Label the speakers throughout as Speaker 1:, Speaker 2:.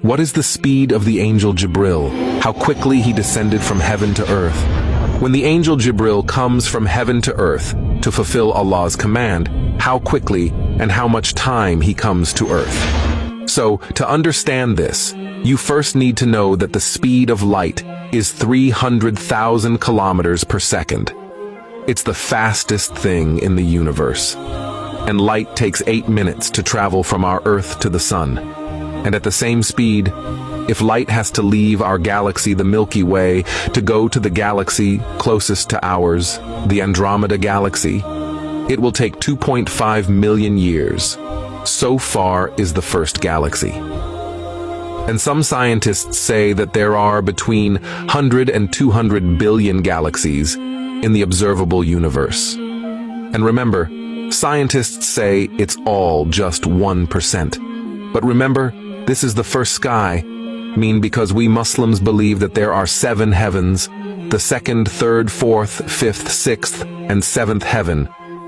Speaker 1: What is the speed of the angel Gibrel? How quickly he descended from heaven to earth? When the angel Gibrel comes from heaven to earth to fulfill Allah's command, how quickly and how much time he comes to earth? So, to understand this, you first need to know that the speed of light is 300,000 kilometers per second. It's the fastest thing in the universe. And light takes 8 minutes to travel from our Earth to the Sun. And at the same speed, if light has to leave our galaxy, the Milky Way, to go to the galaxy closest to ours, the Andromeda Galaxy, it will take 2.5 million years. So far is the first galaxy. And some scientists say that there are between 100 and 200 billion galaxies in the observable universe. And remember, scientists say it's all just 1%. But remember, this is the first sky, because we Muslims believe that there are 7 heavens, the 2nd, 3rd, 4th, 5th, 6th, and 7th heaven,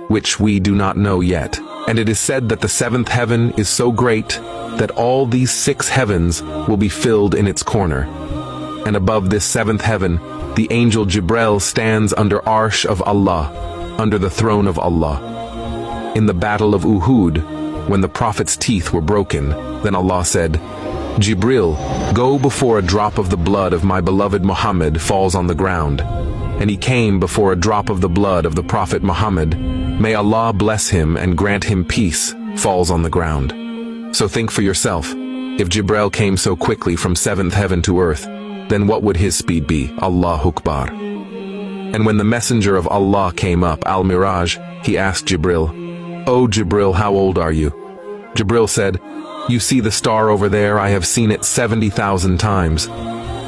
Speaker 1: which we do not know yet. And it is said that the 7th heaven is so great that all these 6 heavens will be filled in its corner. And above this 7th heaven, the angel Gibrel stands under Arsh of Allah, under the throne of Allah. In the battle of Uhud, when the Prophet's teeth were broken, then Allah said, "Jibreel, go before a drop of the blood of my beloved Muhammad falls on the ground." And he came before a drop of the blood of the Prophet Muhammad, may Allah bless him and grant him peace, falls on the ground. So think for yourself, if Gibrel came so quickly from 7th heaven to earth, then what would his speed be? Allahu Akbar. And when the messenger of Allah came up, Al-Miraj, he asked Gibrel, "O Gibrel, how old are you?" Gibrel said, "You see the star over there? I have seen it 70,000 times,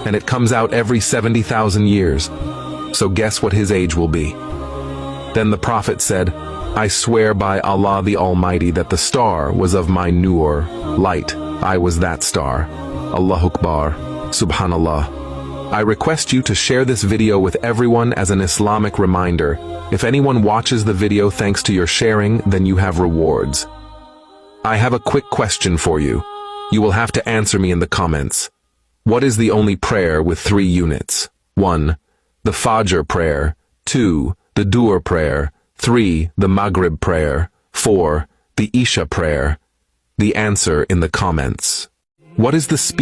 Speaker 1: and it comes out every 70,000 years. So guess what his age will be." Then the Prophet said, "I swear by Allah the Almighty that the star was of my nur, light. I was that star." Allahu Akbar. Subhanallah. I request you to share this video with everyone as an Islamic reminder. If anyone watches the video thanks to your sharing, then you have rewards. I have a quick question for you. You will have to answer me in the comments. What is the only prayer with 3 units? 1. The Fajr prayer. 2. The Duhr prayer. 3. The Maghrib prayer. 4. The Isha prayer. The answer in the comments. What is the speed